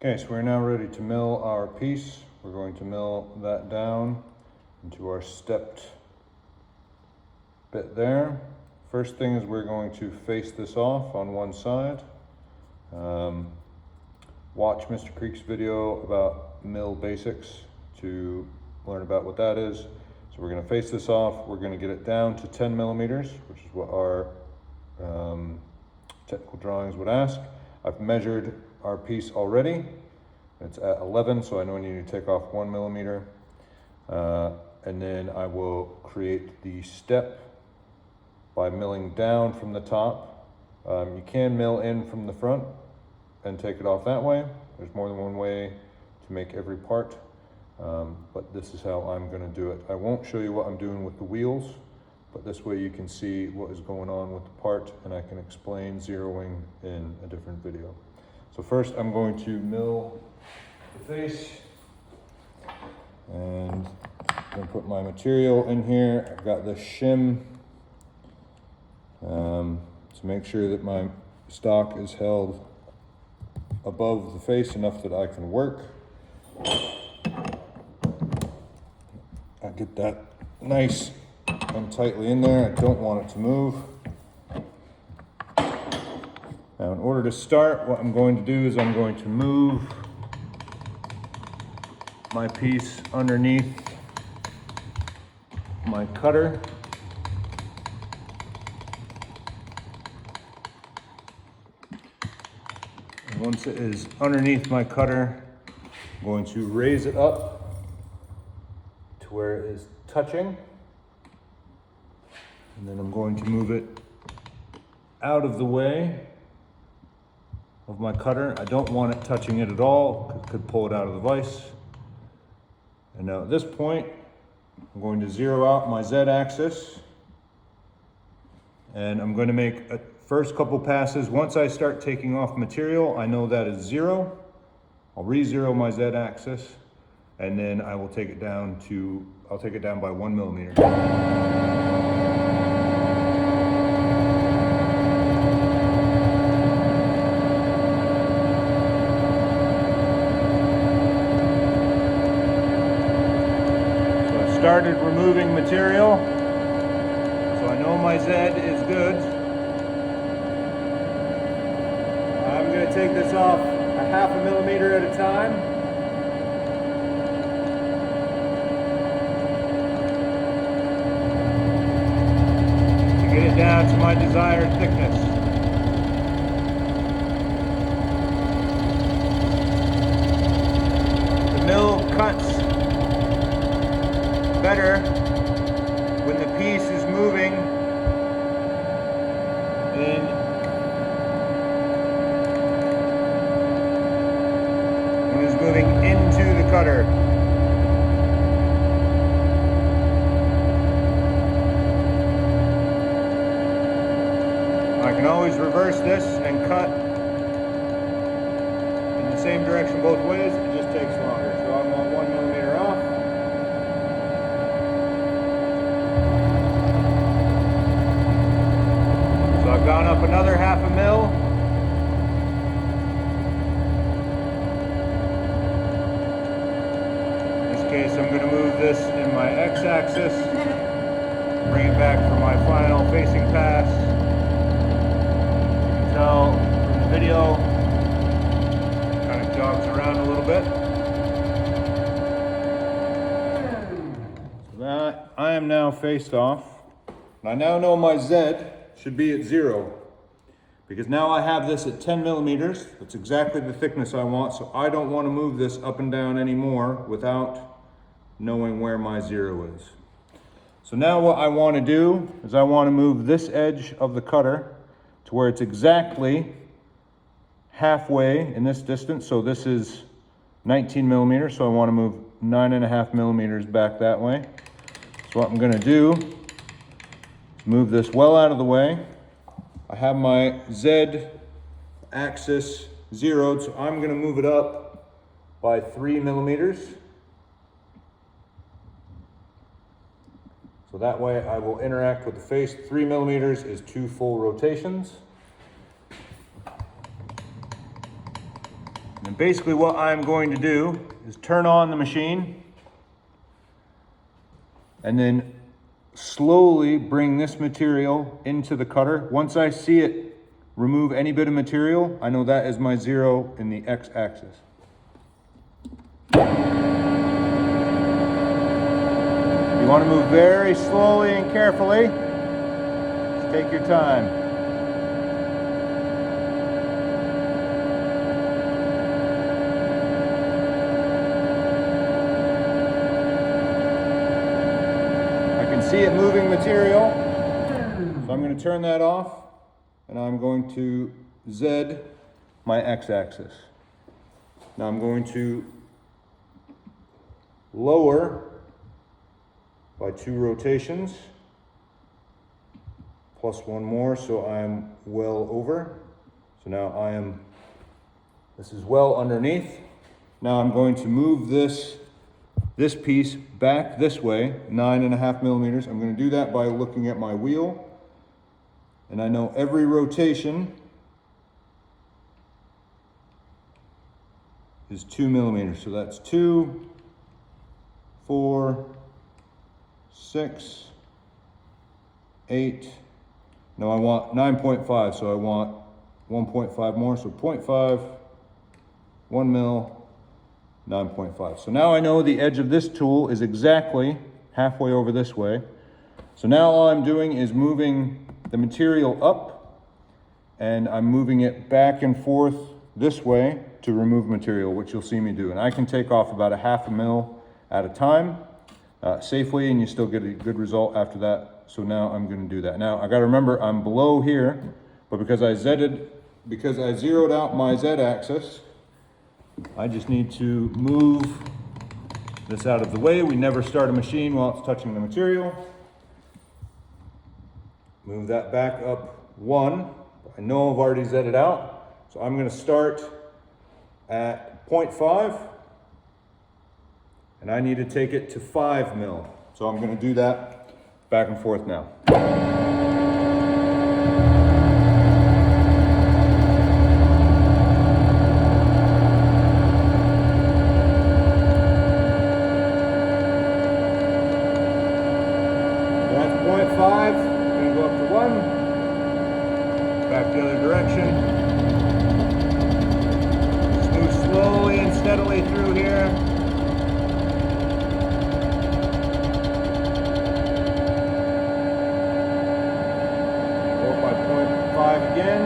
Okay, so we're now ready to mill our piece. We're going to mill that down into our stepped bit there. First thing is we're going to face this off on one side. Watch Mr. Creek's video about mill basics to learn about what that is. So we're going to face this off. We're going to get it down to 10 millimeters, which is what our technical drawings would ask. I've measured our piece already. It's at 11, so I know I need to take off 1 millimeter. And then I will create the step by milling down from the top. You can mill in from the front and take it off that way. There's more than one way to make every part, but this is how I'm gonna do it. I won't show you what I'm doing with the wheels, but this way you can see what is going on with the part, and I can explain zeroing in a different video. So first I'm going to mill the face, and I'm gonna put my material in here. I've got the shim to make sure that my stock is held above the face enough that I can work. I get that nice and tightly in there. I don't want it to move. Now, in order to start, what I'm going to do is I'm going to move my piece underneath my cutter. And once it is underneath my cutter, I'm going to raise it up to where it is touching. And then I'm going to move it out of the way of my cutter. I don't want it touching it at all, because it could pull it out of the vise. And now at this point, I'm going to zero out my Z-axis, and I'm going to make a first couple passes. Once I start taking off material, I know that is 0. I'll re-zero my Z-axis, and then I will take it down to, I'll take it down by 1 millimeter. Started removing material, so I know my Z is good. I'm going to take this off a 0.5 millimeter at a time. To get it down to my desired thickness. The mill cuts better when the piece is moving into the cutter. I can always reverse this and cut in the same direction both ways. It just takes longer. So I want 1 millimeter off. So I've gone up another 0.5 mil. In this case, I'm going to move this in my X-axis, bring it back for my final facing pass. You can tell from the video, it kind of jogs around a little bit. So that I am now faced off, and I now know my Z should be at 0, because now I have this at 10 millimeters. That's exactly the thickness I want, so I don't want to move this up and down anymore without knowing where my 0 is. So now what I want to do is I want to move this edge of the cutter to where it's exactly halfway in this distance. So this is 19 millimeters, so I want to move 9.5 millimeters back that way. So what I'm going to do is move this well out of the way. I have my Z axis zeroed, so I'm going to move it up by 3 millimeters. So that way I will interact with the face. 3 millimeters is 2 full rotations. And basically what I'm going to do is turn on the machine and then slowly bring this material into the cutter. Once I see it remove any bit of material, I know that is my 0 in the x-axis. You want to move very slowly and carefully. Just take your time. I can see it moving material, so I'm going to turn that off, and I'm going to Z my x-axis. Now I'm going to lower by 2 rotations, plus 1 more, so I'm well over. So now this is well underneath. Now I'm going to move this piece back this way, 9.5 millimeters. I'm going to do that by looking at my wheel. And I know every rotation is 2 millimeters. So that's 2, 4, 6, 8. No, I want 9.5, so I want 1.5 more. So 0.5, 1 mil, 9.5. So now I know the edge of this tool is exactly halfway over this way. So now all I'm doing is moving the material up, and I'm moving it back and forth this way to remove material, which you'll see me do. And I can take off about 1/2 mil at a time safely, and you still get a good result after that. So now I'm going to do that. Now I got to remember I'm below here, but because I zeroed out my z-axis, I just need to move this out of the way. We never start a machine while it's touching the material. Move that back up 1. I know I've already z'd it out, so I'm going to start at 0.5, and I need to take it to 5 mil. So I'm going to do that back and forth now. That's 0.5. I'm going to go up to 1. Back the other direction. Just move slowly and steadily through here. Again.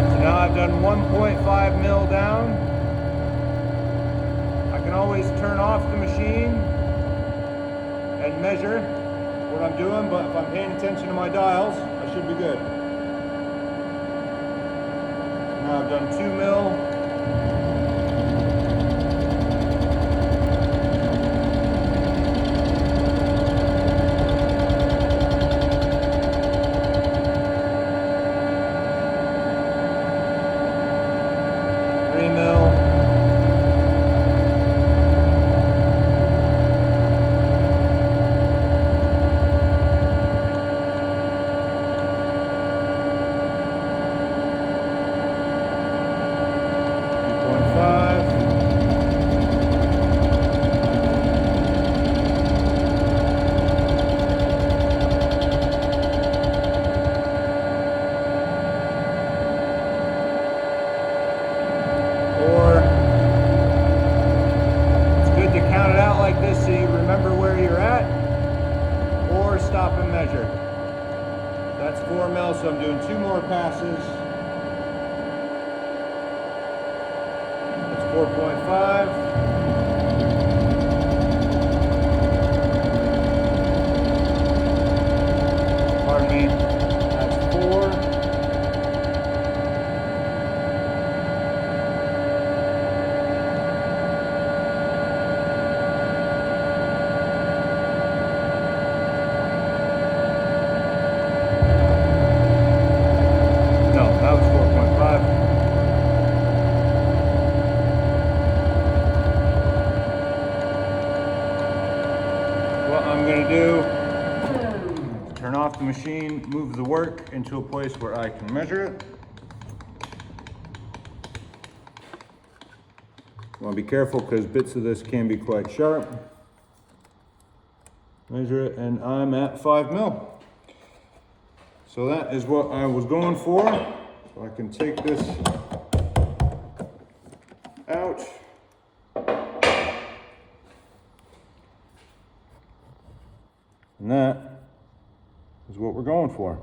So now I've done 1.5 mil down. I can always turn off the machine and measure what I'm doing, but if I'm paying attention to my dials, I should be good. Now I've done 2 mil. Stop and measure. That's 4 mil, so I'm doing 2 more passes. That's 4.5. Pardon me. That's 4. Turn off the machine, move the work into a place where I can measure it. Want to be careful because bits of this can be quite sharp. Measure it, and I'm at 5 mil. So that is what I was going for. So I can take this out. And that is what we're going for.